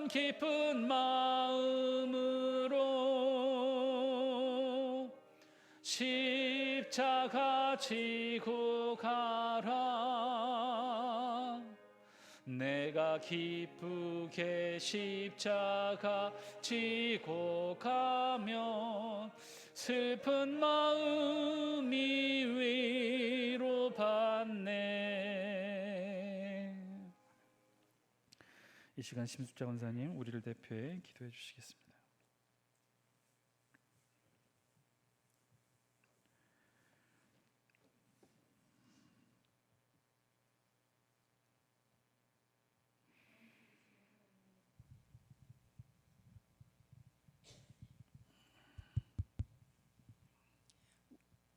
기쁜 마음으로 십자가 지고 가라. 내가 기쁘게 십자가 지고 가면 슬픈 마음이 위로받네. 이 시간 심숙자 권사님 우리를 대표해 기도해 주시겠습니다.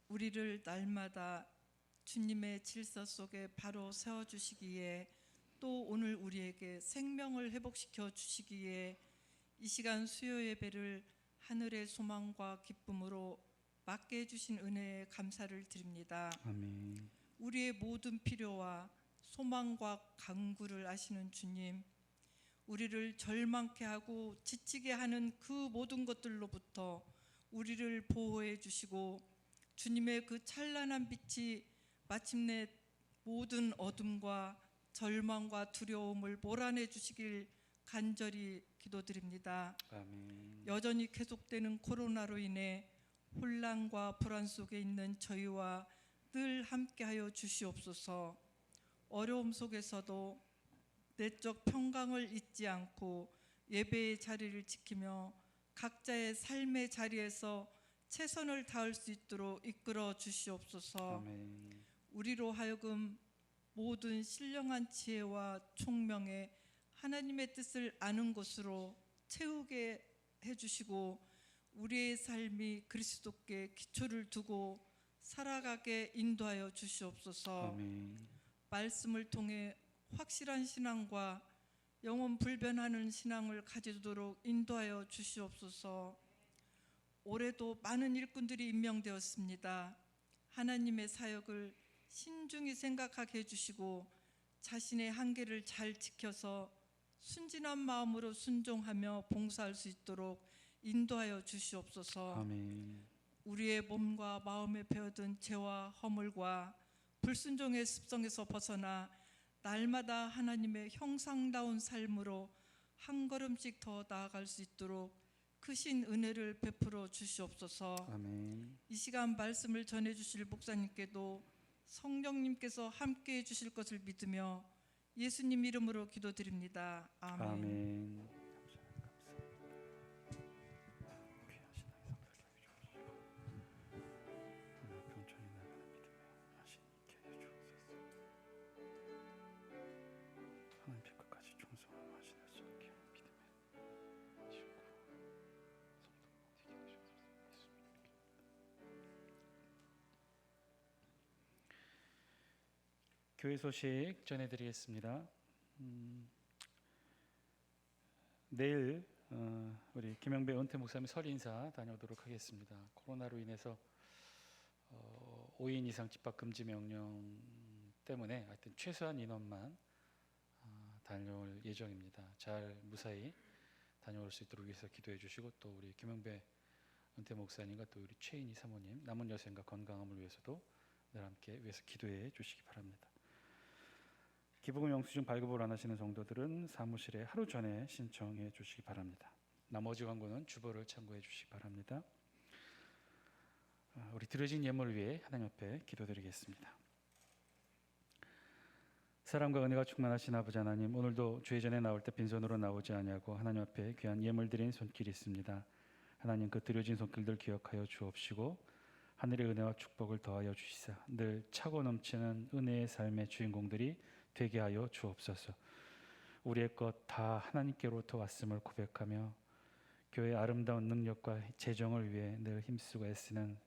우리를 날마다 주님의 질서 속에 바로 세워주시기에, 또 오늘 우리에게 생명을 회복시켜 주시기에 이 시간 수요 예배를 하늘의 소망과 기쁨으로 맡게 해주신 은혜에 감사를 드립니다. 아멘. 우리의 모든 필요와 소망과 간구를 아시는 주님, 우리를 절망케 하고 지치게 하는 그 모든 것들로부터 우리를 보호해 주시고, 주님의 그 찬란한 빛이 마침내 모든 어둠과 절망과 두려움을 몰아내 주시길 간절히 기도드립니다. 아멘. 여전히 계속되는 코로나로 인해 혼란과 불안 속에 있는 저희와 늘 함께하여 주시옵소서. 어려움 속에서도 내적 평강을 잊지 않고 예배의 자리를 지키며 각자의 삶의 자리에서 최선을 다할 수 있도록 이끌어 주시옵소서. 아멘. 우리로 하여금 모든 신령한 지혜와 총명에 하나님의 뜻을 아는 것으로 채우게 해주시고, 우리의 삶이 그리스도께 기초를 두고 살아가게 인도하여 주시옵소서. 아멘. 말씀을 통해 확실한 신앙과 영원 불변하는 신앙을 가지도록 인도하여 주시옵소서. 올해도 많은 일꾼들이 임명되었습니다. 하나님의 사역을 신중히 생각하게 해주시고 자신의 한계를 잘 지켜서 순진한 마음으로 순종하며 봉사할 수 있도록 인도하여 주시옵소서. 아멘. 우리의 몸과 마음에 배어든 죄와 허물과 불순종의 습성에서 벗어나 날마다 하나님의 형상다운 삶으로 한 걸음씩 더 나아갈 수 있도록 크신 은혜를 베풀어 주시옵소서. 아멘. 이 시간 말씀을 전해 주실 목사님께도 성령님께서 함께해 주실 것을 믿으며 예수님 이름으로 기도드립니다. 아멘. 아멘. 교회 소식 전해드리겠습니다. 내일 우리 김영배 은퇴 목사님 설 인사 다녀오도록 하겠습니다. 코로나로 인해서 5인 이상 집합 금지 명령 때문에 하여튼 최소한 인원만 다녀올 예정입니다. 잘 무사히 다녀올 수 있도록 위해서 기도해 주시고, 또 우리 김영배 은퇴 목사님과 또 우리 최인희 사모님 남은 여생과 건강함을 위해서도 늘 함께 위해서 기도해 주시기 바랍니다. 기부금 영수증 발급을 원하시는 성도들은 사무실에 하루 전에 신청해 주시기 바랍니다. 나머지 광고는 주보를 참고해 주시기 바랍니다. 우리 드려진 예물을 위해 하나님 앞에 기도드리겠습니다. 사랑과 은혜가 충만하신 아버지 하나님, 오늘도 주의 전에 나올 때 빈손으로 나오지 아니하고 하나님 앞에 귀한 예물 드린 손길이 있습니다. 하나님, 그 드려진 손길들 기억하여 주옵시고 하늘의 은혜와 축복을 더하여 주시사 늘 차고 넘치는 은혜의 삶의 주인공들이 되게 하여 주옵소서. 우리의 것 다 하나님께로부터 왔음을 고백하며 교회의 아름다운 능력과 재정을 위해 늘 힘쓰고 애쓰는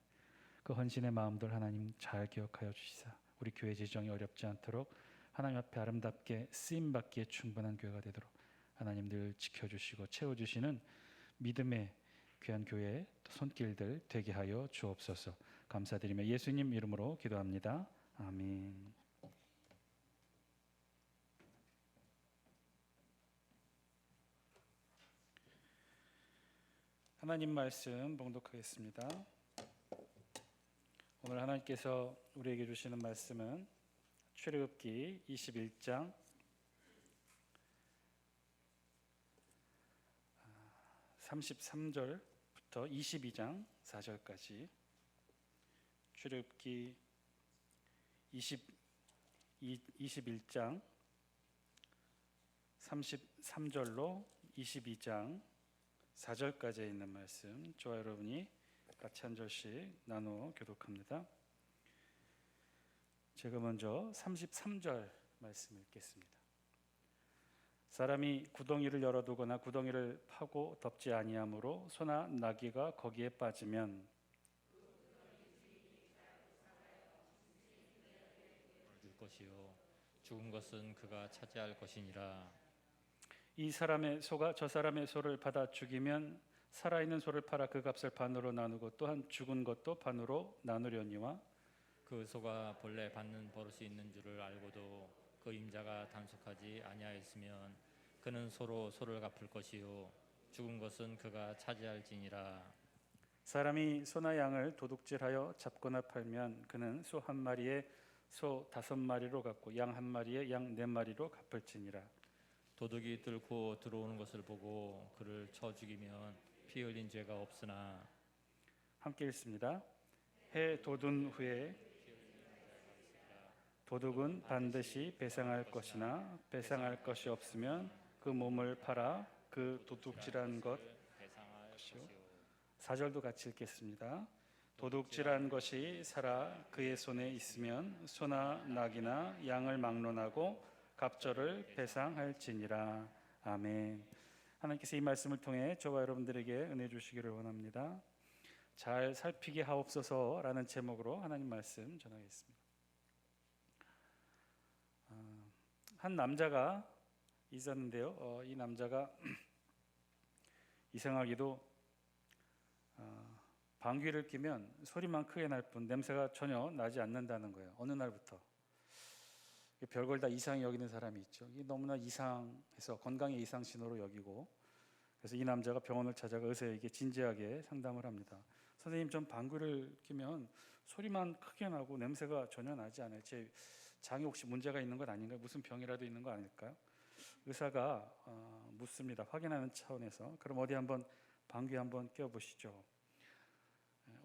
그 헌신의 마음들 하나님 잘 기억하여 주시사 우리 교회 재정이 어렵지 않도록 하나님 앞에 아름답게 쓰임받기에 충분한 교회가 되도록 하나님 늘 지켜주시고 채워주시는 믿음의 귀한 교회의 손길들 되게 하여 주옵소서. 감사드리며 예수님 이름으로 기도합니다. 아멘. 하나님 말씀 봉독하겠습니다. 오늘 하나님께서 우리에게 주시는 말씀은 출애굽기 21장 33절부터 22장 4절까지, 출애굽기 21장 33절로 22장 4절까지에 있는 말씀, 저와 여러분이 같이 한 절씩 나누어 교독합니다. 제가 먼저 33절 말씀 읽겠습니다. 사람이 구덩이를 열어두거나 구덩이를 파고 덮지 아니하므로 소나 나귀가 거기에 빠지면 줄 것이요 죽은 것은 그가 차지할 것이니라. 이 사람의 소가 저 사람의 소를 받아 죽이면 살아있는 소를 팔아 그 값을 반으로 나누고 또한 죽은 것도 반으로 나누려니와 그 소가 본래 받는 버릇이 있는 줄을 알고도 그 임자가 단속하지 아니하였으면 그는 소로 소를 갚을 것이요 죽은 것은 그가 차지할지니라. 사람이 소나 양을 도둑질하여 잡거나 팔면 그는 소 한 마리에 소 5마리로 갚고 양 한 마리에 양 4마리로 갚을지니라. 도둑이 뚫고 들어오는 것을 보고 그를 쳐 죽이면 피 흘린 죄가 없으나 함께 읽습니다. 해 돋은 후에 도둑은 반드시 배상할 것이나 배상할 것이 없으면 그 몸을 팔아 그 도둑질한 것 배상할 것이요. 것이요 4절도 같이 읽겠습니다. 도둑질한 것이 살아 그의 손에 있으면 소나 낙이나 양을 막론하고 갑절을 배상할지니라. 아멘. 하나님께서 이 말씀을 통해 저와 여러분들에게 은혜 주시기를 원합니다. 잘 살피게 하옵소서라는 제목으로 하나님 말씀 전하겠습니다. 한 남자가 있었는데요. 이 남자가 이상하게도 방귀를 뀌면 소리만 크게 날 뿐 냄새가 전혀 나지 않는다는 거예요. 어느 날부터. 별걸 다 이상히 여기는 사람이 있죠. 이게 너무나 이상해서 건강의 이상 신호로 여기고, 그래서 이 남자가 병원을 찾아가 의사에게 진지하게 상담을 합니다. 선생님, 전 방귀를 뀌면 소리만 크게 나고 냄새가 전혀 나지 않아요. 제 장에 혹시 문제가 있는 것 아닌가요? 무슨 병이라도 있는 거 아닐까요? 의사가 묻습니다. 확인하는 차원에서. 그럼 어디 한번 방귀 한번 껴보시죠.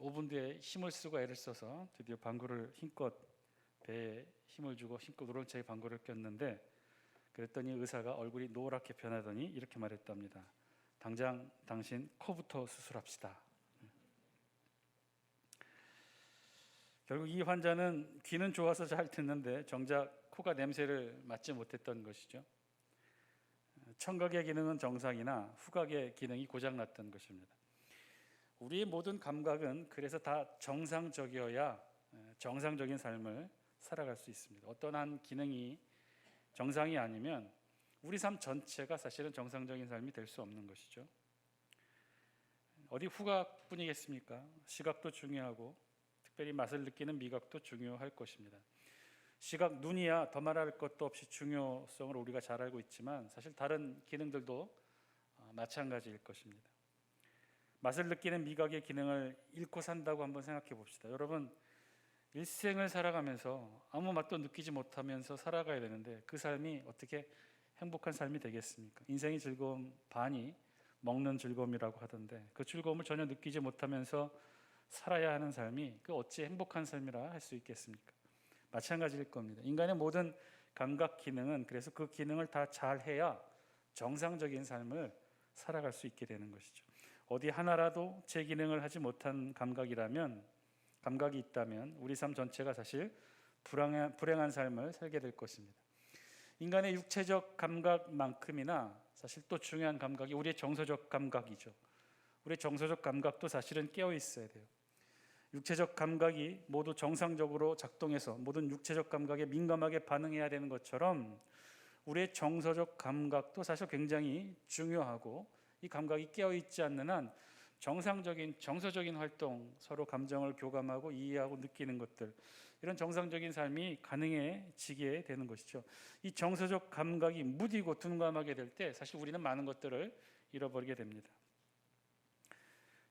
5분 뒤에 힘을 쓰고 애를 써서 드디어 방구를 힘껏 배에 힘을 주고 힘껏 우렁차게 방구를 꼈는데, 그랬더니 의사가 얼굴이 노랗게 변하더니 이렇게 말했답니다. 당장 당신 코부터 수술합시다. 결국 이 환자는 귀는 좋아서 잘 듣는데 정작 코가 냄새를 맡지 못했던 것이죠. 청각의 기능은 정상이나 후각의 기능이 고장났던 것입니다. 우리의 모든 감각은 그래서 다 정상적이어야 정상적인 삶을 살아갈 수 있습니다. 어떤 한 기능이 정상이 아니면 우리 삶 전체가 사실은 정상적인 삶이 될 수 없는 것이죠. 어디 후각뿐이겠습니까? 시각도 중요하고 특별히 맛을 느끼는 미각도 중요할 것입니다. 시각, 눈이야 더 말할 것도 없이 중요성을 우리가 잘 알고 있지만 사실 다른 기능들도 마찬가지일 것입니다. 맛을 느끼는 미각의 기능을 잃고 산다고 한번 생각해 봅시다. 여러분, 일생을 살아가면서 아무 맛도 느끼지 못하면서 살아가야 되는데 그 삶이 어떻게 행복한 삶이 되겠습니까? 인생의 즐거움 반이 먹는 즐거움이라고 하던데 그 즐거움을 전혀 느끼지 못하면서 살아야 하는 삶이 그 어찌 행복한 삶이라 할 수 있겠습니까? 마찬가지일 겁니다. 인간의 모든 감각 기능은 그래서 그 기능을 다 잘해야 정상적인 삶을 살아갈 수 있게 되는 것이죠. 어디 하나라도 제 기능을 하지 못한 감각이 있다면 우리 삶 전체가 사실 불행한 삶을 살게 될 것입니다. 인간의 육체적 감각만큼이나 사실 또 중요한 감각이 우리의 정서적 감각이죠. 우리의 정서적 감각도 사실은 깨어 있어야 돼요. 육체적 감각이 모두 정상적으로 작동해서 모든 육체적 감각에 민감하게 반응해야 되는 것처럼 우리의 정서적 감각도 사실 굉장히 중요하고, 이 감각이 깨어있지 않는 한 정상적인 정서적인 활동, 서로 감정을 교감하고 이해하고 느끼는 것들, 이런 정상적인 삶이 가능해지게 되는 것이죠. 이 정서적 감각이 무디고 둔감하게 될 때 사실 우리는 많은 것들을 잃어버리게 됩니다.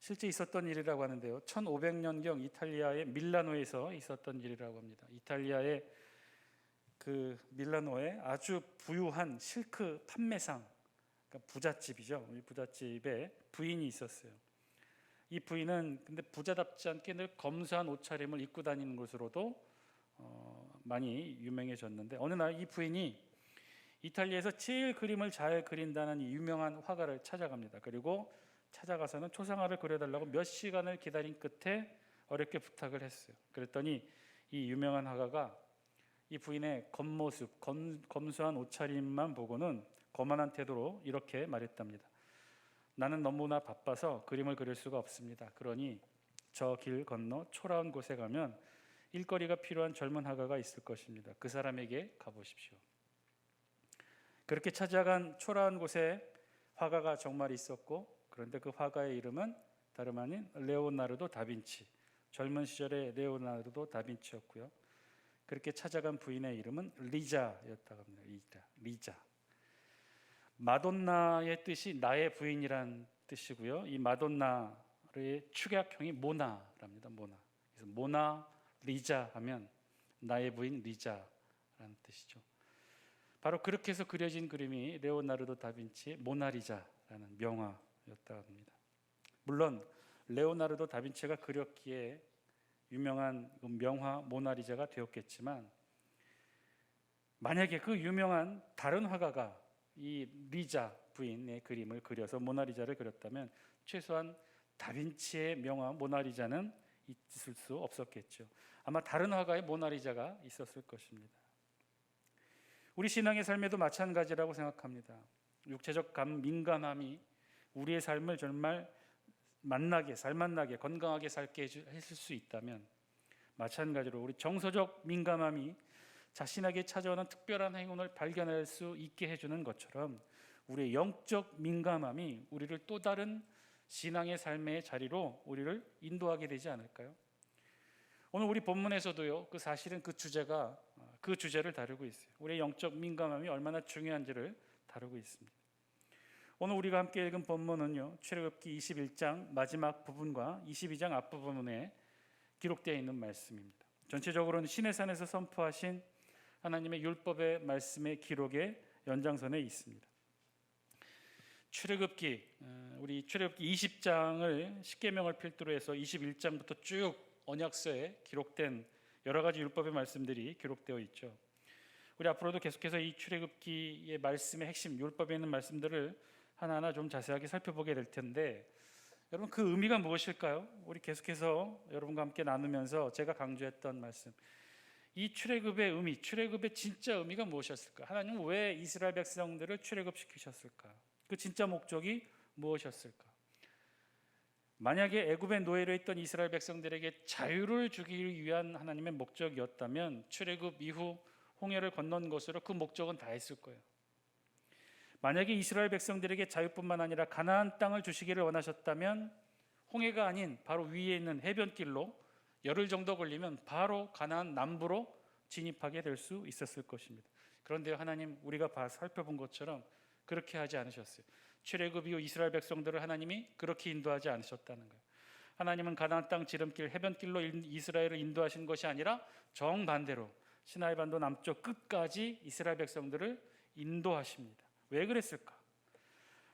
실제 있었던 일이라고 하는데요. 1500년경 이탈리아의 밀라노에서 있었던 일이라고 합니다. 이탈리아의 그 밀라노에 아주 부유한 실크 판매상, 그러니까 부잣집이죠. 이 부잣집에 부인이 있었어요. 이 부인은 근데 부자답지 않게 늘 검소한 옷차림을 입고 다니는 것으로도 많이 유명해졌는데, 어느 날 이 부인이 이탈리아에서 제일 그림을 잘 그린다는 이 유명한 화가를 찾아갑니다. 그리고 찾아가서는 초상화를 그려달라고 몇 시간을 기다린 끝에 어렵게 부탁을 했어요. 그랬더니 이 유명한 화가가 이 부인의 겉모습, 검소한 옷차림만 보고는 거만한 태도로 이렇게 말했답니다. 나는 너무나 바빠서 그림을 그릴 수가 없습니다. 그러니 저 길 건너 초라한 곳에 가면 일거리가 필요한 젊은 화가가 있을 것입니다. 그 사람에게 가보십시오. 그렇게 찾아간 초라한 곳에 화가가 정말 있었고, 그런데 그 화가의 이름은 다름 아닌 레오나르도 다빈치, 젊은 시절의 레오나르도 다빈치였고요. 그렇게 찾아간 부인의 이름은 리자였다고 합니다. 리자. 마돈나의 뜻이 나의 부인이란 뜻이고요. 이 마돈나의 축약형이 모나랍니다. 모나. 그래서 모나 리자 하면 나의 부인 리자라는 뜻이죠. 바로 그렇게 해서 그려진 그림이 레오나르도 다빈치의 모나리자라는 명화였다고 합니다. 물론 레오나르도 다빈치가 그렸기에 유명한 명화 모나리자가 되었겠지만, 만약에 그 유명한 다른 화가가 이 리자 부인의 그림을 그려서 모나리자를 그렸다면 최소한 다빈치의 명화 모나리자는 있을 수 없었겠죠. 아마 다른 화가의 모나리자가 있었을 것입니다. 우리 신앙의 삶에도 마찬가지라고 생각합니다. 육체적 민감함이 우리의 삶을 정말 살만나게 건강하게 살게 해줄 수 있다면, 마찬가지로 우리 정서적 민감함이 자신에게 찾아오는 특별한 행운을 발견할 수 있게 해주는 것처럼 우리의 영적 민감함이 우리를 또 다른 신앙의 삶의 자리로 우리를 인도하게 되지 않을까요? 오늘 우리 본문에서도요, 사실은 그 주제를 다루고 있어요. 우리의 영적 민감함이 얼마나 중요한지를 다루고 있습니다. 오늘 우리가 함께 읽은 본문은요, 출애굽기 21장 마지막 부분과 22장 앞부분에 기록되어 있는 말씀입니다. 전체적으로는 시내산에서 선포하신 하나님의 율법의 말씀의 기록의 연장선에 있습니다. 우리 출애굽기 20장을 십계명을 필두로 해서 21장부터 쭉 언약서에 기록된 여러 가지 율법의 말씀들이 기록되어 있죠. 우리 앞으로도 계속해서 이 출애굽기의 말씀의 핵심, 율법에 있는 말씀들을 하나하나 좀 자세하게 살펴보게 될 텐데, 여러분 그 의미가 무엇일까요? 우리 계속해서 여러분과 함께 나누면서 제가 강조했던 말씀, 이 출애굽의 의미, 출애굽의 진짜 의미가 무엇이었을까? 하나님은 왜 이스라엘 백성들을 출애굽시키셨을까? 그 진짜 목적이 무엇이었을까? 만약에 애굽의 노예로 있던 이스라엘 백성들에게 자유를 주기 위한 하나님의 목적이었다면 출애굽 이후 홍해를 건넌 것으로 그 목적은 다 했을 거예요. 만약에 이스라엘 백성들에게 자유뿐만 아니라 가나안 땅을 주시기를 원하셨다면 홍해가 아닌 바로 위에 있는 해변길로 열흘 정도 걸리면 바로 가나안 남부로 진입하게 될 수 있었을 것입니다. 그런데 하나님, 우리가 살펴본 것처럼 그렇게 하지 않으셨어요. 출애굽 이후 이스라엘 백성들을 하나님이 그렇게 인도하지 않으셨다는 거예요. 하나님은 가나안 땅 지름길 해변길로 이스라엘을 인도하신 것이 아니라 정반대로 시나이 반도 남쪽 끝까지 이스라엘 백성들을 인도하십니다. 왜 그랬을까?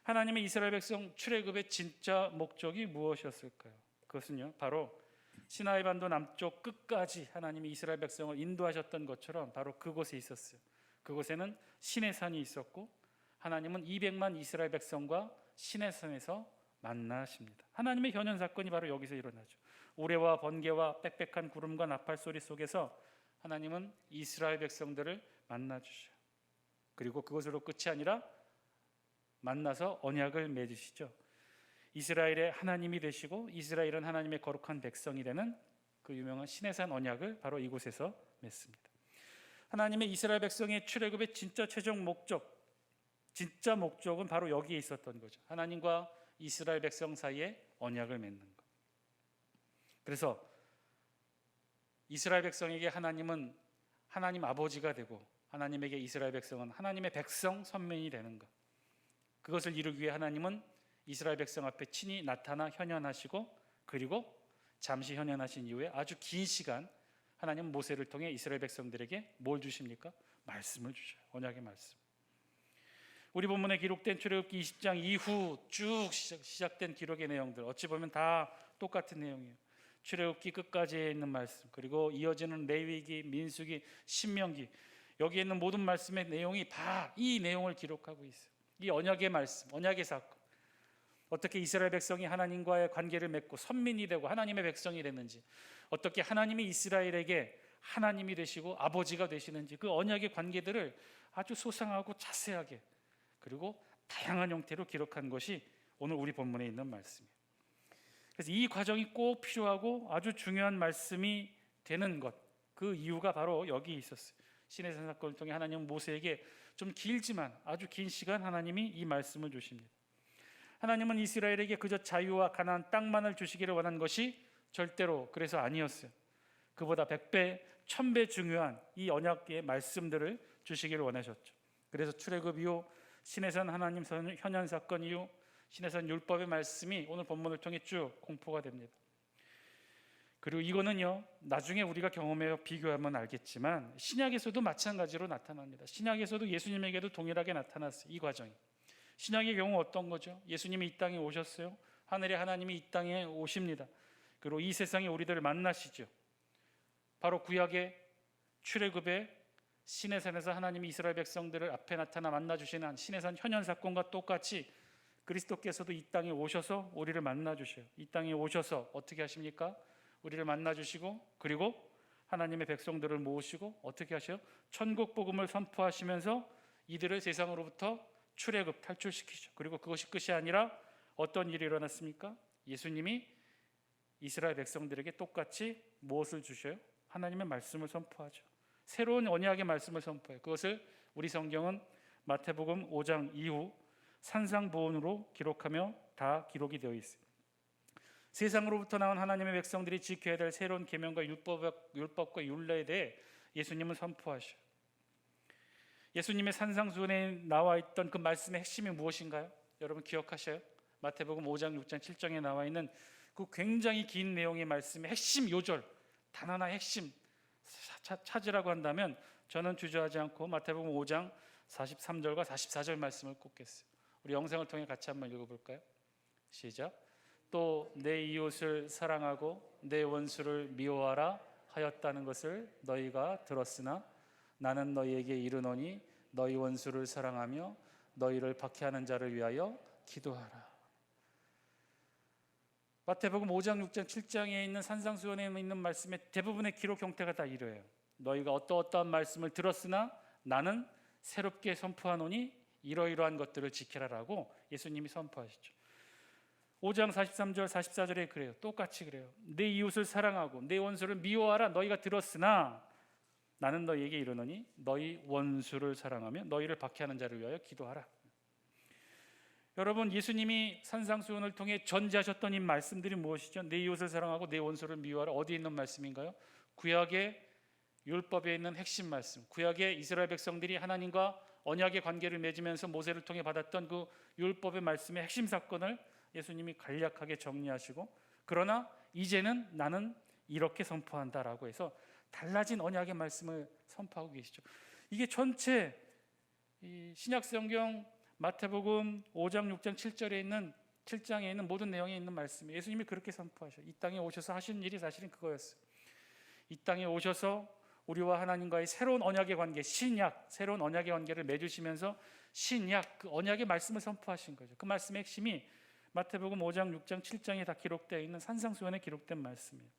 하나님의 이스라엘 백성 출애굽의 진짜 목적이 무엇이었을까요? 그것은요, 바로 시나이 반도 남쪽 끝까지 하나님이 이스라엘 백성을 인도하셨던 것처럼 바로 그곳에 있었어요. 그곳에는 시내산이 있었고 하나님은 200만 이스라엘 백성과 시내산에서 만나십니다. 하나님의 현현 사건이 바로 여기서 일어나죠. 우레와 번개와 빽빽한 구름과 나팔 소리 속에서 하나님은 이스라엘 백성들을 만나주셔요. 그리고 그것으로 끝이 아니라 만나서 언약을 맺으시죠. 이스라엘의 하나님이 되시고 이스라엘은 하나님의 거룩한 백성이 되는 그 유명한 시내산 언약을 바로 이곳에서 맺습니다. 하나님의 이스라엘 백성의 출애굽의 진짜 최종 목적, 진짜 목적은 바로 여기에 있었던 거죠. 하나님과 이스라엘 백성 사이에 언약을 맺는 것. 그래서 이스라엘 백성에게 하나님은 하나님 아버지가 되고 하나님에게 이스라엘 백성은 하나님의 백성 선민이 되는 것. 그것을 이루기 위해 하나님은 이스라엘 백성 앞에 친히 나타나 현현하시고 그리고 잠시 현현하신 이후에 아주 긴 시간 하나님 모세를 통해 이스라엘 백성들에게 뭘 주십니까? 말씀을 주셔요. 언약의 말씀. 우리 본문에 기록된 출애굽기 20장 이후 쭉 시작된 기록의 내용들 어찌 보면 다 똑같은 내용이에요. 출애굽기 끝까지 있는 말씀, 그리고 이어지는 레위기, 민수기, 신명기, 여기에 있는 모든 말씀의 내용이 다 이 내용을 기록하고 있어요. 이 언약의 말씀, 언약의 사건, 어떻게 이스라엘 백성이 하나님과의 관계를 맺고 선민이 되고 하나님의 백성이 됐는지, 어떻게 하나님이 이스라엘에게 하나님이 되시고 아버지가 되시는지, 그 언약의 관계들을 아주 소상하고 자세하게 그리고 다양한 형태로 기록한 것이 오늘 우리 본문에 있는 말씀이에요. 그래서 이 과정이 꼭 필요하고 아주 중요한 말씀이 되는 것, 그 이유가 바로 여기 있었어요. 시내산 사건을 통해 하나님은 모세에게 좀 길지만 아주 긴 시간 하나님이 이 말씀을 주십니다. 하나님은 이스라엘에게 그저 자유와 가나안 땅만을 주시기를 원한 것이 절대로 그래서 아니었어요. 그보다 100배, 1000배 중요한 이 언약의 말씀들을 주시기를 원하셨죠. 그래서 출애굽 이후 시내산 하나님 현현 사건 이후 시내산 율법의 말씀이 오늘 본문을 통해 쭉 공포가 됩니다. 그리고 이거는요, 나중에 우리가 경험해서 비교하면 알겠지만 신약에서도 마찬가지로 나타납니다. 신약에서도 예수님에게도 동일하게 나타났어요. 이 과정이. 신약의 경우 어떤 거죠? 예수님이 이 땅에 오셨어요. 하늘의 하나님이 이 땅에 오십니다. 그리고 이 세상에 우리들을 만나시죠. 바로 구약의 출애굽의 시내산에서 하나님이 이스라엘 백성들을 앞에 나타나 만나주시는 시내산 현현 사건과 똑같이 그리스도께서도 이 땅에 오셔서 우리를 만나주셔요. 이 땅에 오셔서 어떻게 하십니까? 우리를 만나주시고 그리고 하나님의 백성들을 모으시고 어떻게 하셔요? 천국 복음을 선포하시면서 이들을 세상으로부터 출애굽 탈출시키죠. 그리고 그것이 끝이 아니라 어떤 일이 일어났습니까? 예수님이 이스라엘 백성들에게 똑같이 무엇을 주셔요? 하나님의 말씀을 선포하죠. 새로운 언약의 말씀을 선포해요. 그것을 우리 성경은 마태복음 5장 이후 산상보훈으로 기록하며 다 기록이 되어 있어요. 세상으로부터 나온 하나님의 백성들이 지켜야 될 새로운 계명과 율법과 율례에 대해 예수님은 선포하셔요. 예수님의 산상수훈에 나와 있던 그 말씀의 핵심이 무엇인가요? 여러분 기억하셔요? 마태복음 5장, 6장, 7장에 나와 있는 그 굉장히 긴 내용의 말씀의 핵심 요절, 단 하나의 핵심 찾으라고 한다면 저는 주저하지 않고 마태복음 5장 43절과 44절 말씀을 꼽겠어요. 우리 영상을 통해 같이 한번 읽어볼까요? 시작. 또 내 이웃을 사랑하고 내 원수를 미워하라 하였다는 것을 너희가 들었으나 나는 너희에게 이르노니 너희 원수를 사랑하며 너희를 박해하는 자를 위하여 기도하라. 마태복음 5장, 6장, 7장에 있는 산상수훈에 있는 말씀의 대부분의 기록 형태가 다 이러해요. 너희가 어떠한 말씀을 들었으나 나는 새롭게 선포하노니 이러이러한 것들을 지키라라고 예수님이 선포하시죠. 5장 43절 44절에 그래요. 똑같이 그래요. 내 이웃을 사랑하고 내 원수를 미워하라 너희가 들었으나 나는 너희에게 이르노니 너희 원수를 사랑하며 너희를 박해하는 자를 위하여 기도하라. 여러분 예수님이 산상수훈을 통해 전제하셨던 이 말씀들이 무엇이죠? 내 이웃을 사랑하고 내 원수를 미워하라. 어디에 있는 말씀인가요? 구약의 율법에 있는 핵심 말씀, 구약의 이스라엘 백성들이 하나님과 언약의 관계를 맺으면서 모세를 통해 받았던 그 율법의 말씀의 핵심 사건을 예수님이 간략하게 정리하시고 그러나 이제는 나는 이렇게 선포한다라고 해서 달라진 언약의 말씀을 선포하고 계시죠. 이게 전체 이 신약 성경 마태복음 5장, 6장, 7장에 있는 모든 내용에 있는 말씀이에요. 예수님이 그렇게 선포하셔요. 이 땅에 오셔서 하신 일이 사실은 그거였어요. 이 땅에 오셔서 우리와 하나님과의 새로운 언약의 관계, 신약, 새로운 언약의 관계를 맺으시면서 신약, 그 언약의 말씀을 선포하신 거죠. 그 말씀의 핵심이 마태복음 5장, 6장, 7장에 다 기록되어 있는 산상수훈에 기록된 말씀이에요.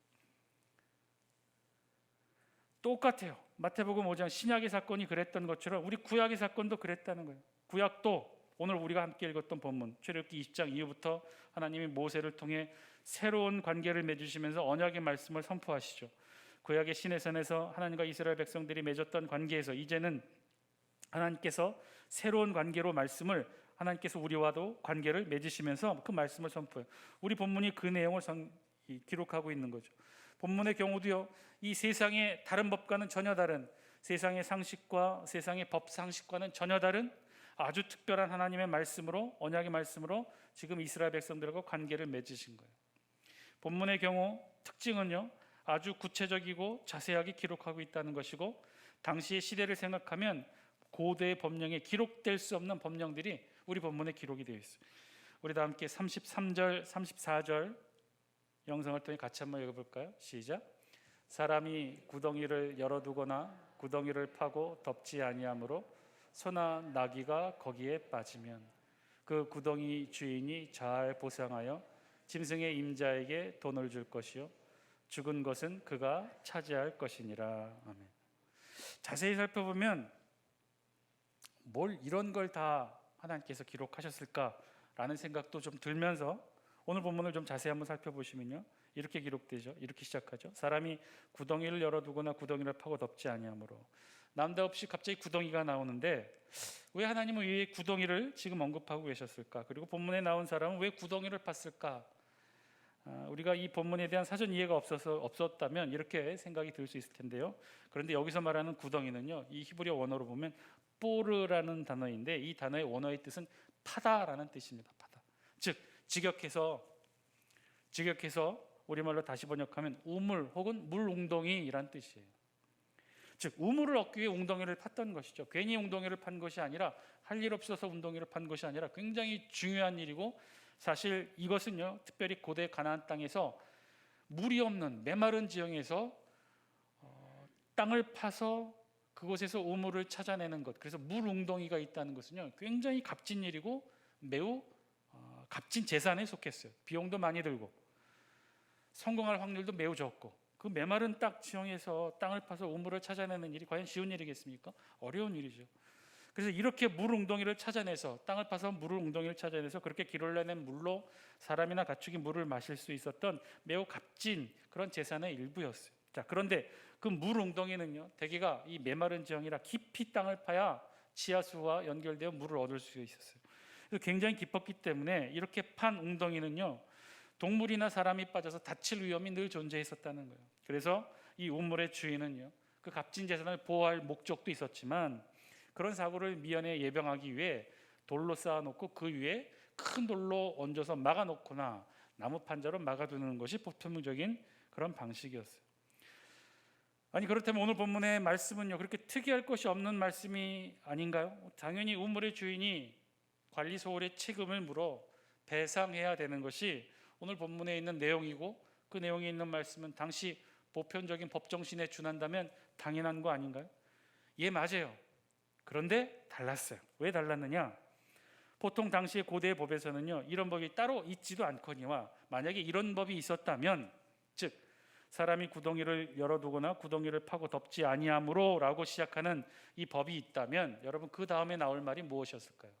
똑같아요. 마태복음 5장 신약의 사건이 그랬던 것처럼 우리 구약의 사건도 그랬다는 거예요. 구약도 오늘 우리가 함께 읽었던 본문 출애굽기 20장 이후부터 하나님이 모세를 통해 새로운 관계를 맺으시면서 언약의 말씀을 선포하시죠. 구약의 시내산에서 하나님과 이스라엘 백성들이 맺었던 관계에서 이제는 하나님께서 새로운 관계로 말씀을 하나님께서 우리와도 관계를 맺으시면서 그 말씀을 선포해요. 우리 본문이 그 내용을 기록하고 있는 거죠. 본문의 경우도요. 이 세상의 다른 법과는 전혀 다른 세상의 상식과 세상의 법 상식과는 전혀 다른 아주 특별한 하나님의 말씀으로, 언약의 말씀으로 지금 이스라엘 백성들과 관계를 맺으신 거예요. 본문의 경우 특징은요, 아주 구체적이고 자세하게 기록하고 있다는 것이고, 당시의 시대를 생각하면 고대의 법령에 기록될 수 없는 법령들이 우리 본문에 기록이 되어 있어요. 우리 다 함께 33절, 34절 영성을 통해 같이 한번 읽어볼까요? 시작. 사람이 구덩이를 열어두거나 구덩이를 파고 덮지 아니하므로 소나 나귀가 거기에 빠지면 그 구덩이 주인이 잘 보상하여 짐승의 임자에게 돈을 줄 것이요 죽은 것은 그가 차지할 것이니라. 아멘. 자세히 살펴보면 뭘 이런 걸 다 하나님께서 기록하셨을까라는 생각도 좀 들면서 오늘 본문을 좀 자세히 한번 살펴보시면요, 이렇게 기록되죠. 이렇게 시작하죠. 사람이 구덩이를 열어두거나 구덩이를 파고 덮지 아니하므로. 남다없이 갑자기 구덩이가 나오는데 왜 하나님은 이 구덩이를 지금 언급하고 계셨을까? 그리고 본문에 나온 사람은 왜 구덩이를 팠을까? 우리가 이 본문에 대한 사전 이해가 없었다면 이렇게 생각이 들 수 있을 텐데요. 그런데 여기서 말하는 구덩이는요, 이 히브리어 원어로 보면 뽀르라는 단어인데 이 단어의 원어의 뜻은 파다라는 뜻입니다. 파다. 즉 직역해서 우리말로 다시 번역하면 우물 혹은 물웅덩이란 뜻이에요. 즉 우물을 얻기 위해 웅덩이를 팠던 것이죠. 괜히 웅덩이를 판 것이 아니라, 할 일 없어서 웅덩이를 판 것이 아니라 굉장히 중요한 일이고, 사실 이것은요, 특별히 고대 가나안 땅에서 물이 없는 메마른 지형에서 땅을 파서 그곳에서 우물을 찾아내는 것, 그래서 물웅덩이가 있다는 것은요, 굉장히 값진 일이고 매우 값진 재산에 속했어요. 비용도 많이 들고 성공할 확률도 매우 적고, 그 메마른 땅 지형에서 땅을 파서 우물을 찾아내는 일이 과연 쉬운 일이겠습니까? 어려운 일이죠. 그래서 이렇게 물웅덩이를 찾아내서, 땅을 파서 물웅덩이를 찾아내서 그렇게 길올려낸 물로 사람이나 가축이 물을 마실 수 있었던 매우 값진 그런 재산의 일부였어요. 자, 그런데 그 물웅덩이는요, 대개가 이 메마른 지형이라 깊이 땅을 파야 지하수와 연결되어 물을 얻을 수 있었어요. 그래서 굉장히 깊었기 때문에 이렇게 판 웅덩이는요, 동물이나 사람이 빠져서 다칠 위험이 늘 존재했었다는 거예요. 그래서 이 우물의 주인은요, 그 값진 재산을 보호할 목적도 있었지만 그런 사고를 미연에 예방하기 위해 돌로 쌓아놓고 그 위에 큰 돌로 얹어서 막아놓거나 나무 판자로 막아두는 것이 보통적인 그런 방식이었어요. 아니, 그렇다면 오늘 본문의 말씀은요, 그렇게 특이할 것이 없는 말씀이 아닌가요? 당연히 우물의 주인이 관리 소홀의 책임을 물어 배상해야 되는 것이 오늘 본문에 있는 내용이고, 그 내용에 있는 말씀은 당시 보편적인 법정신에 준한다면 당연한 거 아닌가요? 예, 맞아요. 그런데 달랐어요. 왜 달랐느냐? 보통 당시의 고대의 법에서는요, 이런 법이 따로 있지도 않거니와, 만약에 이런 법이 있었다면, 즉 사람이 구덩이를 열어두거나 구덩이를 파고 덮지 아니하므로 라고 시작하는 이 법이 있다면, 여러분 그 다음에 나올 말이 무엇이었을까요?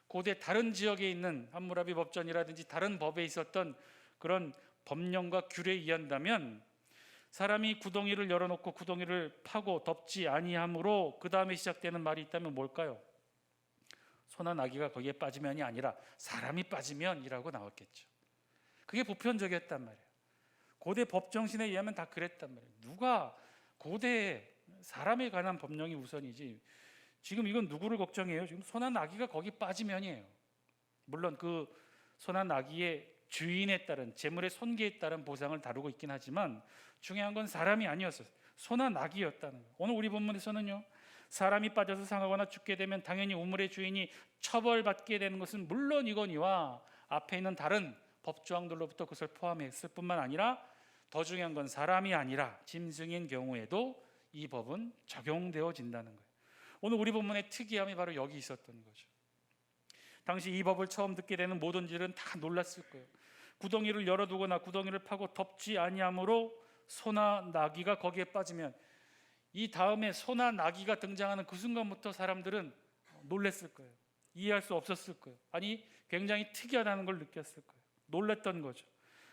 고대 다른 지역에 있는 함무라비 법전이라든지 다른 법에 있었던 그런 법령과 규례에 의한다면, 사람이 구덩이를 열어놓고 구덩이를 파고 덮지 아니하므로 그 다음에 시작되는 말이 있다면 뭘까요? 소나 나귀가 거기에 빠지면이 아니라 사람이 빠지면이라고 나왔겠죠. 그게 보편적이었단 말이에요. 고대 법 정신에 의하면 다 그랬단 말이에요. 누가 고대에 사람에 관한 법령이 우선이지, 지금 이건 누구를 걱정해요? 지금 소나 나귀가 거기 빠지면이에요. 물론 그 소나 나귀의 주인에 따른, 재물의 손괴에 따른 보상을 다루고 있긴 하지만 중요한 건 사람이 아니었어요. 소나 나귀였다는 거예요. 오늘 우리 본문에서는요, 사람이 빠져서 상하거나 죽게 되면 당연히 우물의 주인이 처벌받게 되는 것은 물론이거니와 앞에 있는 다른 법조항들로부터 그것을 포함했을 뿐만 아니라, 더 중요한 건 사람이 아니라 짐승인 경우에도 이 법은 적용되어진다는 거예요. 오늘 우리 본문의 특이함이 바로 여기 있었던 거죠. 당시 이 법을 처음 듣게 되는 모든 이들은 다 놀랐을 거예요. 구덩이를 열어두거나 구덩이를 파고 덮지 아니하므로 소나 나귀가 거기에 빠지면, 이 다음에 소나 나귀가 등장하는 그 순간부터 사람들은 놀랐을 거예요. 이해할 수 없었을 거예요. 아니, 굉장히 특이하다는 걸 느꼈을 거예요. 놀랐던 거죠.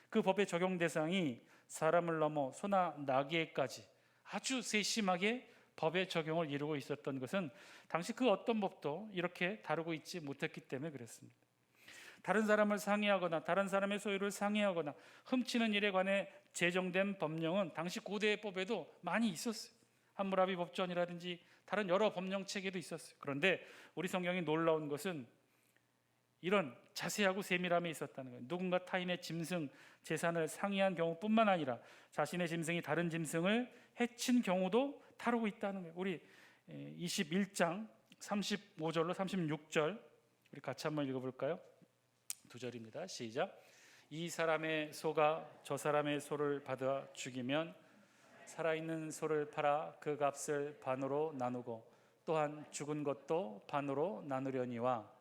그 법의 적용 대상이 사람을 넘어 소나 나귀에까지 아주 세심하게 법의 적용을 이루고 있었던 것은 당시 그 어떤 법도 이렇게 다루고 있지 못했기 때문에 그랬습니다. 다른 사람을 상해하거나 다른 사람의 소유를 상해하거나 훔치는 일에 관해 제정된 법령은 당시 고대의 법에도 많이 있었어요. 함무라비 법전이라든지 다른 여러 법령 체계도 있었어요. 그런데 우리 성경이 놀라운 것은 이런 자세하고 세밀함이 있었다는 거예요. 누군가 타인의 짐승, 재산을 상해한 경우뿐만 아니라 자신의 짐승이 다른 짐승을 해친 경우도 다루고 있다는 거예요. 우리 21장 35절로 36절 우리 같이 한번 읽어볼까요? 두 절입니다. 시작. 이 사람의 소가 저 사람의 소를 받아 죽이면 살아있는 소를 팔아 그 값을 반으로 나누고 또한 죽은 것도 반으로 나누려니와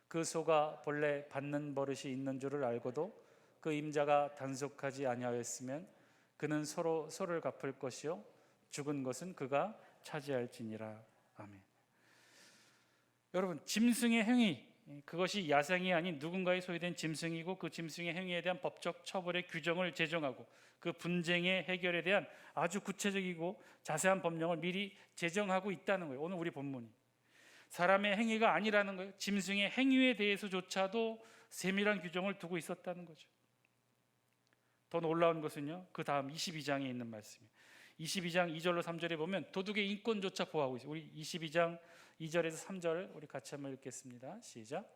그 소가 본래 받는 버릇이 있는 줄을 알고도 그 임자가 단속하지 아니하였으면 그는 서로 소를 갚을 것이요 죽은 것은 그가 차지할지니라. 아멘. 여러분, 짐승의 행위, 그것이 야생이 아닌 누군가의 소유된 짐승이고 그 짐승의 행위에 대한 법적 처벌의 규정을 제정하고 그 분쟁의 해결에 대한 아주 구체적이고 자세한 법령을 미리 제정하고 있다는 거예요. 오늘 우리 본문이 사람의 행위가 아니라는 거예요. 짐승의 행위에 대해서조차도 세밀한 규정을 두고 있었다는 거죠. 더 놀라운 것은요, 그 다음 22장에 있는 말씀이에요. 22장 2절로 3절에 보면 도둑의 인권조차 보호하고 있어요. 우리 22장 2절에서 3절 우리 같이 한번 읽겠습니다. 시작.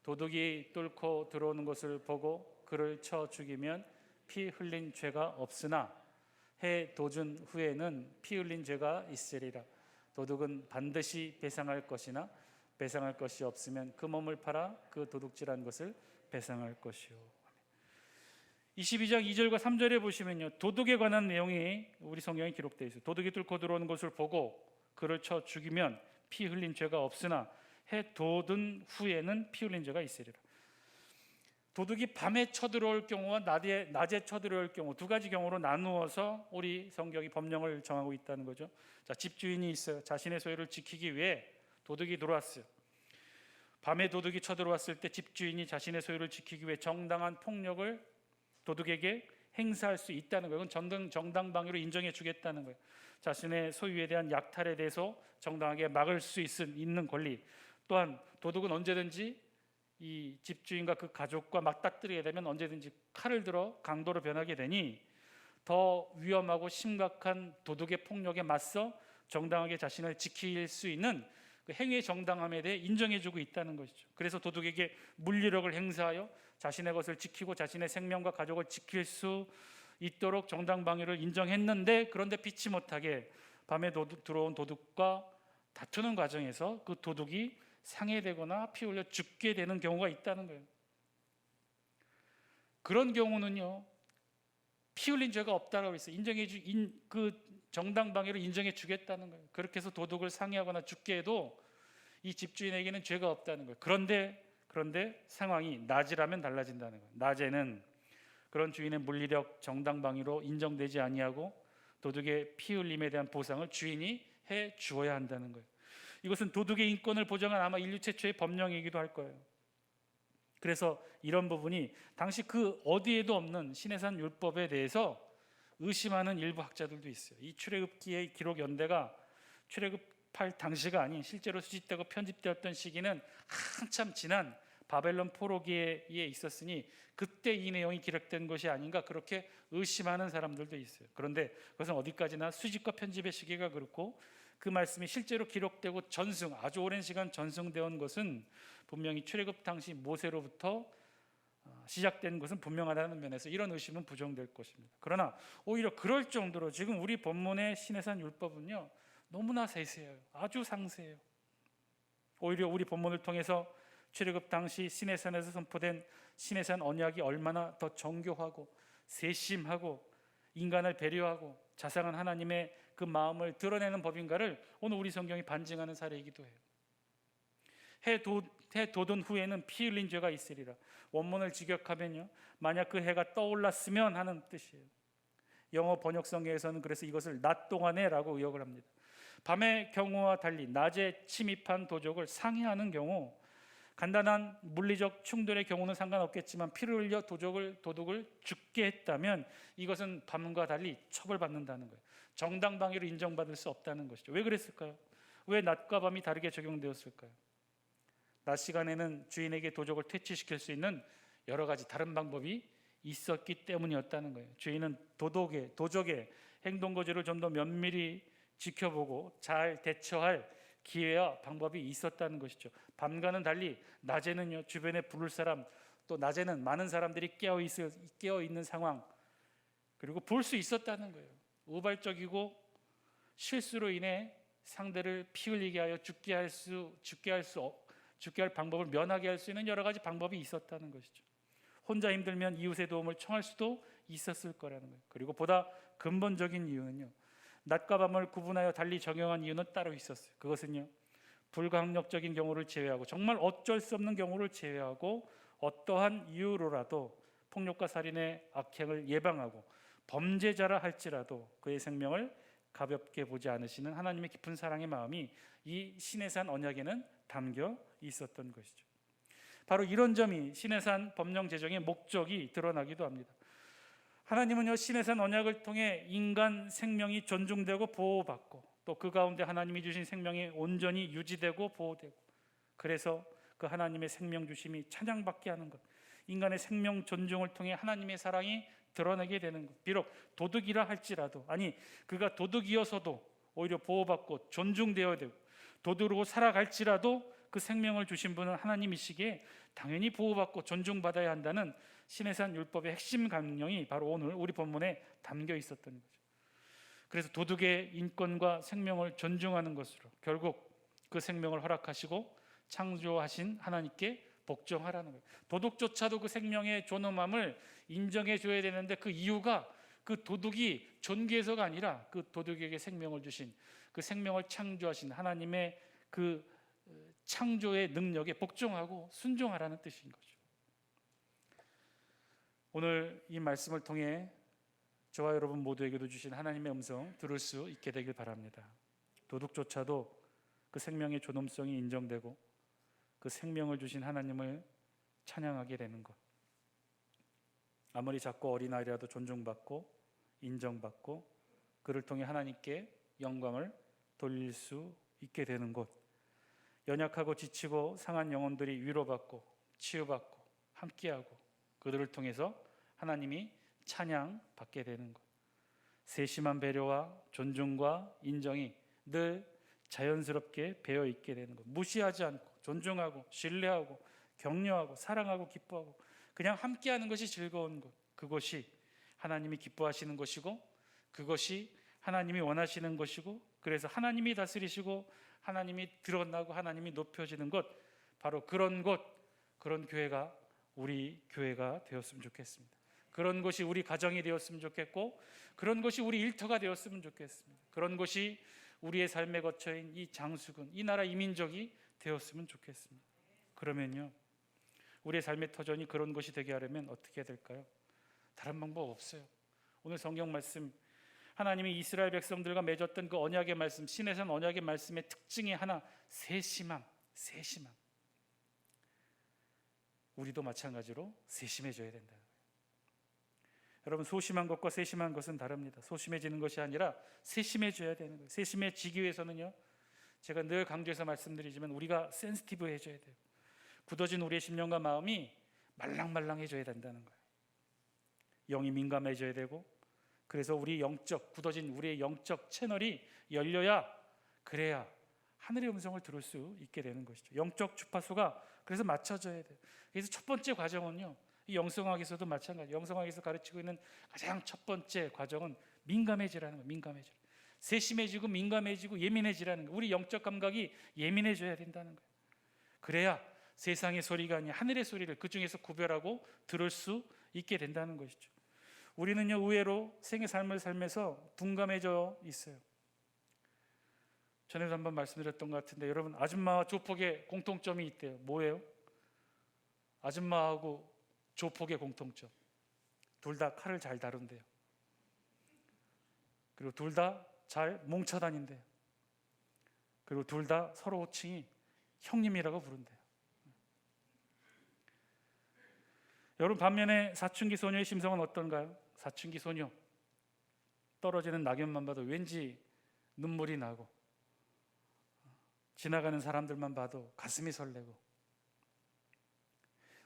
도둑이 뚫고 들어오는 것을 보고 그를 쳐 죽이면 피 흘린 죄가 없으나 해 도준 후에는 피 흘린 죄가 있으리라. 도둑은 반드시 배상할 것이나 배상할 것이 없으면 그 몸을 팔아 그 도둑질한 것을 배상할 것이요. 22장 2절과 3절에 보시면요, 도둑에 관한 내용이 우리 성경에 기록되어 있어요. 도둑이 뚫고 들어오는 것을 보고 그를 쳐 죽이면 피 흘린 죄가 없으나 해 돋은 후에는 피 흘린 죄가 있으리라. 도둑이 밤에 쳐들어올 경우와 낮에 쳐들어올 경우 두 가지 경우로 나누어서 우리 성경이 법령을 정하고 있다는 거죠. 자, 집주인이 있어요. 자신의 소유를 지키기 위해 도둑이 들어왔어요. 밤에 도둑이 쳐들어왔을 때 집주인이 자신의 소유를 지키기 위해 정당한 폭력을 도둑에게 행사할 수 있다는 거예요. 그건 정당방위로 인정해 주겠다는 거예요. 자신의 소유에 대한 약탈에 대해서 정당하게 막을 수 있는 권리. 또한 도둑은 언제든지 이 집주인과 그 가족과 맞닥뜨리게 되면 언제든지 칼을 들어 강도로 변하게 되니 더 위험하고 심각한 도둑의 폭력에 맞서 정당하게 자신을 지킬 수 있는 그 행위의 정당함에 대해 인정해주고 있다는 것이죠. 그래서 도둑에게 물리력을 행사하여 자신의 것을 지키고 자신의 생명과 가족을 지킬 수 있도록 정당방위를 인정했는데, 그런데 피치 못하게 밤에 들어온 도둑과 다투는 과정에서 그 도둑이 상해되거나 피 흘려 죽게 되는 경우가 있다는 거예요. 그런 경우는요, 피 흘린 죄가 없다라고 했어요. 그 정당방위로 인정해 주겠다는 거예요. 그렇게 해서 도둑을 상해하거나 죽게 해도 이 집주인에게는 죄가 없다는 거예요. 그런데 상황이 낮이라면 달라진다는 거예요. 낮에는 그런 주인의 물리력 정당방위로 인정되지 아니하고 도둑의 피 흘림에 대한 보상을 주인이 해 주어야 한다는 거예요. 이것은 도둑의 인권을 보장한 아마 인류 최초의 법령이기도 할 거예요. 그래서 이런 부분이 당시 그 어디에도 없는 신해산 율법에 대해서 의심하는 일부 학자들도 있어요. 이 출애굽기의 기록 연대가 출애굽할 당시가 아닌 실제로 수집되고 편집되었던 시기는 한참 지난 바벨론 포로기에 있었으니 그때 이 내용이 기록된 것이 아닌가, 그렇게 의심하는 사람들도 있어요. 그런데 그것은 어디까지나 수집과 편집의 시기가 그렇고 그 말씀이 실제로 기록되고 아주 오랜 시간 전승되어 온 것은 분명히 출애굽 당시 모세로부터 시작된 것은 분명하다는 면에서 이런 의심은 부정될 것입니다. 그러나 오히려 그럴 정도로 지금 우리 본문의 신해산 율법은요, 너무나 세세해요. 아주 상세해요. 오히려 우리 본문을 통해서 출애굽 당시 시내산에서 선포된 시내산 언약이 얼마나 더 정교하고 세심하고 인간을 배려하고 자상한 하나님의 그 마음을 드러내는 법인가를 오늘 우리 성경이 반증하는 사례이기도 해요. 해 돋은 후에는 피 흘린 죄가 있으리라. 원문을 직역하면요, 만약 그 해가 떠올랐으면 하는 뜻이에요. 영어 번역성에서는 그래서 이것을 낮 동안에 라고 의역을 합니다. 밤의 경우와 달리 낮에 침입한 도적을 상해하는 경우, 간단한 물리적 충돌의 경우는 상관없겠지만 피를 흘려 도둑을 죽게 했다면 이것은 밤과 달리 처벌받는다는 거예요. 정당방위로 인정받을 수 없다는 것이죠. 왜 그랬을까요? 왜 낮과 밤이 다르게 적용되었을까요? 낮 시간에는 주인에게 도적을 퇴치시킬 수 있는 여러 가지 다른 방법이 있었기 때문이었다는 거예요. 주인은 도적의 행동 거지를 좀 더 면밀히 지켜보고 잘 대처할 기회와 방법이 있었다는 것이죠. 밤과는 달리 낮에는요, 주변에 부를 사람, 또 낮에는 많은 사람들이 깨어 있는 상황, 그리고 볼 수 있었다는 거예요. 우발적이고 실수로 인해 상대를 피 흘리게 하여 죽게 할 방법을 면하게 할 수 있는 여러 가지 방법이 있었다는 것이죠. 혼자 힘들면 이웃의 도움을 청할 수도 있었을 거라는 거예요. 그리고 보다 근본적인 이유는요, 낮과 밤을 구분하여 달리 적용한 이유는 따로 있었어요. 그것은요, 불가항력적인 경우를 제외하고, 정말 어쩔 수 없는 경우를 제외하고 어떠한 이유로라도 폭력과 살인의 악행을 예방하고 범죄자라 할지라도 그의 생명을 가볍게 보지 않으시는 하나님의 깊은 사랑의 마음이 이 시내산 언약에는 담겨 있었던 것이죠. 바로 이런 점이 시내산 법령 제정의 목적이 드러나기도 합니다. 하나님은요, 시내산 언약을 통해 인간 생명이 존중되고 보호받고, 또 그 가운데 하나님이 주신 생명이 온전히 유지되고 보호되고, 그래서 그 하나님의 생명 주심이 찬양받게 하는 것, 인간의 생명 존중을 통해 하나님의 사랑이 드러나게 되는 것. 비록 도둑이라 할지라도, 아니 그가 도둑이어서도 오히려 보호받고 존중되어야 되고, 도둑으로 살아갈지라도 그 생명을 주신 분은 하나님이시기에 당연히 보호받고 존중받아야 한다는 시내산 율법의 핵심 강령이 바로 오늘 우리 본문에 담겨 있었던 거죠. 그래서 도둑의 인권과 생명을 존중하는 것으로 결국 그 생명을 허락하시고 창조하신 하나님께 복종하라는 거예요. 도둑조차도 그 생명의 존엄함을 인정해 줘야 되는데, 그 이유가 그 도둑이 존귀해서가 아니라 그 도둑에게 생명을 주신, 그 생명을 창조하신 하나님의 그 창조의 능력에 복종하고 순종하라는 뜻인 거죠. 오늘 이 말씀을 통해 저와 여러분 모두에게도 주신 하나님의 음성 들을 수 있게 되길 바랍니다. 도둑조차도 그 생명의 존엄성이 인정되고 그 생명을 주신 하나님을 찬양하게 되는 것, 아무리 작고 어린아이라도 존중받고 인정받고 그를 통해 하나님께 영광을 돌릴 수 있게 되는 곳, 연약하고 지치고 상한 영혼들이 위로받고 치유받고 함께하고 그들을 통해서 하나님이 찬양받게 되는 것, 세심한 배려와 존중과 인정이 늘 자연스럽게 배어 있게 되는 것, 무시하지 않고 존중하고 신뢰하고 격려하고 사랑하고 기뻐하고 그냥 함께하는 것이 즐거운 것, 그것이 하나님이 기뻐하시는 것이고 그것이 하나님이 원하시는 것이고, 그래서 하나님이 다스리시고 하나님이 드러나고 하나님이 높여지는 것, 바로 그런 곳, 그런 교회가 우리 교회가 되었으면 좋겠습니다. 그런 것이 우리 가정이 되었으면 좋겠고, 그런 것이 우리 일터가 되었으면 좋겠습니다. 그런 것이 우리의 삶의 거처인 이 장수군, 이 나라 이민족이 되었으면 좋겠습니다. 그러면요, 우리의 삶의 터전이 그런 것이 되게 하려면 어떻게 해야 될까요? 다른 방법 없어요. 오늘 성경 말씀, 하나님이 이스라엘 백성들과 맺었던 그 언약의 말씀, 시내산 언약의 말씀의 특징이 하나, 세심함. 우리도 마찬가지로 세심해져야 된다. 여러분, 소심한 것과 세심한 것은 다릅니다. 소심해지는 것이 아니라 세심해져야 되는 거예요. 세심해지기 위해서는요, 제가 늘 강조해서 말씀드리지만 우리가 센시티브해져야 돼요. 굳어진 우리의 심령과 마음이 말랑말랑해져야 된다는 거예요. 영이 민감해져야 되고, 그래서 우리 굳어진 우리의 영적 채널이 열려야, 그래야 하늘의 음성을 들을 수 있게 되는 것이죠. 영적 주파수가 그래서 맞춰져야 돼요. 그래서 첫 번째 과정은요, 이 영성학에서도 마찬가지, 영성학에서 가르치고 있는 가장 첫 번째 과정은 민감해지라는 거예요. 민감해져, 세심해지고 민감해지고 예민해지라는 거예요. 우리 영적 감각이 예민해져야 된다는 거예요. 그래야 세상의 소리가 아닌 하늘의 소리를 그 중에서 구별하고 들을 수 있게 된다는 것이죠. 우리는요, 의외로 생의 삶을 살면서 둔감해져 있어요. 전에도 한번 말씀드렸던 것 같은데, 여러분, 아줌마와 조폭의 공통점이 있대요. 뭐예요? 아줌마하고 조폭의 공통점, 둘 다 칼을 잘 다룬대요. 그리고 둘 다 잘 뭉쳐 다닌대요. 그리고 둘 다 서로 호칭이 형님이라고 부른대요. 여러분, 반면에 사춘기 소녀의 심성은 어떤가요? 사춘기 소녀, 떨어지는 낙엽만 봐도 왠지 눈물이 나고, 지나가는 사람들만 봐도 가슴이 설레고,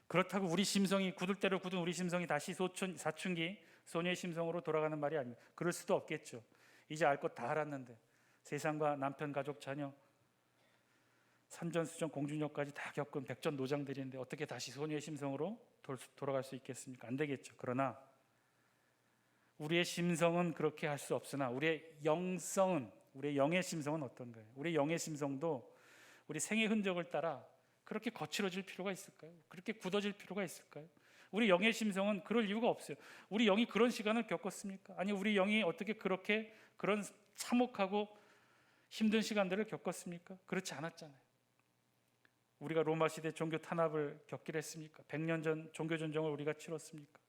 그렇다고 우리 심성이 굳을 대로 굳은 우리 심성이 다시 사춘기 소녀의 심성으로 돌아가는 말이 아닙니다. 그럴 수도 없겠죠. 이제 알 것 다 알았는데 세상과 남편, 가족, 자녀, 산전수전, 공중력까지 다 겪은 백전노장들인데 어떻게 다시 소녀의 심성으로 돌아갈 수 있겠습니까? 안 되겠죠. 그러나 우리의 심성은 그렇게 할 수 없으나 우리의 영성은, 우리의 영의 심성은 어떤가요? 우리의 영의 심성도 우리 생의 흔적을 따라 그렇게 거칠어질 필요가 있을까요? 그렇게 굳어질 필요가 있을까요? 우리 영의 심성은 그럴 이유가 없어요. 우리 영이 그런 시간을 겪었습니까? 아니, 우리 영이 어떻게 그렇게 그런 참혹하고 힘든 시간들을 겪었습니까? 그렇지 않았잖아요. 우리가 로마 시대 종교 탄압을 겪기로 했습니까? 100년 전 종교 전쟁을 우리가 치렀습니까?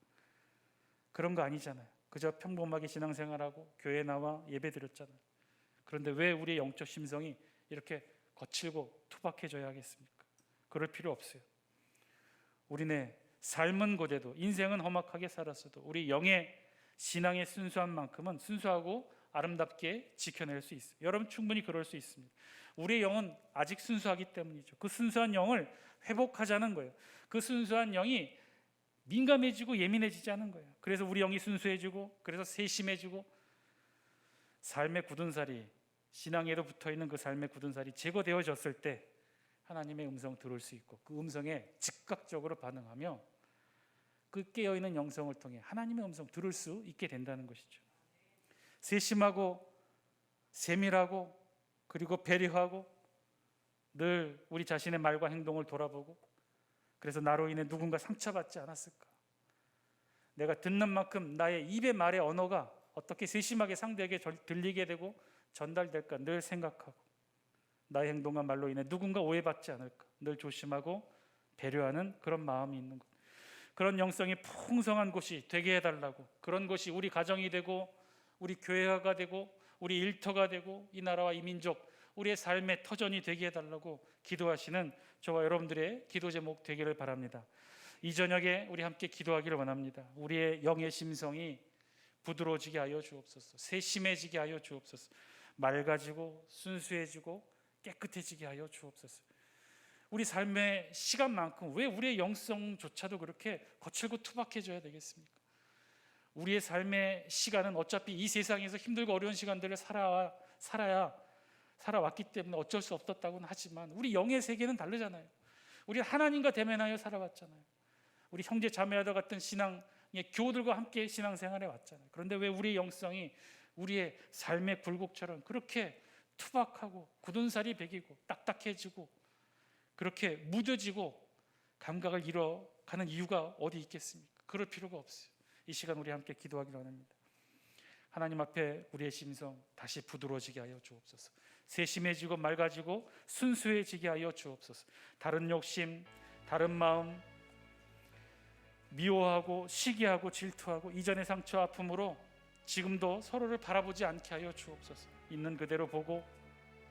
그런 거 아니잖아요. 그저 평범하게 신앙생활하고 교회 나와 예배드렸잖아요. 그런데 왜 우리의 영적 심성이 이렇게 거칠고 투박해져야 하겠습니까? 그럴 필요 없어요. 우리네 삶은 고되도, 인생은 험악하게 살았어도 우리 영의 신앙의 순수한 만큼은 순수하고 아름답게 지켜낼 수 있어요. 여러분 충분히 그럴 수 있습니다. 우리의 영은 아직 순수하기 때문이죠. 그 순수한 영을 회복하자는 거예요. 그 순수한 영이 민감해지고 예민해지지 않은 거예요. 그래서 우리 영이 순수해지고, 그래서 세심해지고, 삶의 굳은 살이, 신앙에도 붙어있는 그 삶의 굳은 살이 제거되어졌을 때 하나님의 음성 들을 수 있고, 그 음성에 즉각적으로 반응하며 그 깨어있는 영성을 통해 하나님의 음성 들을 수 있게 된다는 것이죠. 세심하고 세밀하고 그리고 배려하고 늘 우리 자신의 말과 행동을 돌아보고, 그래서 나로 인해 누군가 상처받지 않았을까? 내가 듣는 만큼 나의 입의 말의 언어가 어떻게 세심하게 상대에게 들리게 되고 전달될까 늘 생각하고, 나의 행동과 말로 인해 누군가 오해받지 않을까 늘 조심하고 배려하는 그런 마음이 있는 것. 그런 영성이 풍성한 곳이 되게 해달라고, 그런 곳이 우리 가정이 되고 우리 교회가 되고 우리 일터가 되고 이 나라와 이 민족, 우리의 삶의 터전이 되게 해달라고 기도하시는 저와 여러분들의 기도 제목 되기를 바랍니다. 이 저녁에 우리 함께 기도하기를 원합니다. 우리의 영의 심성이 부드러워지게 하여 주옵소서. 세심해지게 하여 주옵소서. 맑아지고 순수해지고 깨끗해지게 하여 주옵소서. 우리 삶의 시간만큼 왜 우리의 영성조차도 그렇게 거칠고 투박해져야 되겠습니까? 우리의 삶의 시간은 어차피 이 세상에서 힘들고 어려운 시간들을 살아왔기 때문에 어쩔 수 없었다고는 하지만 우리 영의 세계는 다르잖아요. 우리 하나님과 대면하여 살아왔잖아요. 우리 형제 자매와도 같은 신앙의 교우들과 함께 신앙생활에 왔잖아요. 그런데 왜 우리의 영성이 우리의 삶의 굴곡처럼 그렇게 투박하고 굳은 살이 배기고 딱딱해지고 그렇게 무뎌지고 감각을 잃어가는 이유가 어디 있겠습니까? 그럴 필요가 없어요. 이 시간 우리 함께 기도하기를 원합니다. 하나님 앞에 우리의 심성 다시 부드러워지게 하여 주옵소서. 세심해지고 맑아지고 순수해지게 하여 주옵소서. 다른 욕심, 다른 마음, 미워하고 시기하고 질투하고 이전의 상처 아픔으로 지금도 서로를 바라보지 않게 하여 주옵소서. 있는 그대로 보고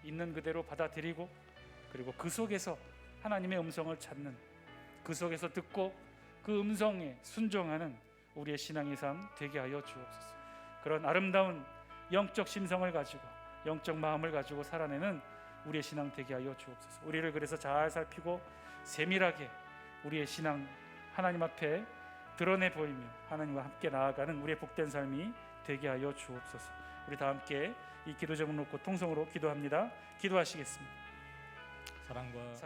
있는 그대로 받아들이고, 그리고 그 속에서 하나님의 음성을 찾는, 그 속에서 듣고 그 음성에 순종하는 우리의 신앙의 삶 되게 하여 주옵소서. 그런 아름다운 영적 심성을 가지고 영적 마음을 가지고 살아내는 우리의 신앙 되게 하여 주옵소서. 우리를 그래서 잘 살피고 세밀하게 우리의 신앙 하나님 앞에 드러내 보이며 하나님과 함께 나아가는 우리의 복된 삶이 되게 하여 주옵소서. 우리 다 함께 이 기도 제목 놓고 통성으로 기도합니다. 기도하시겠습니다. 사랑과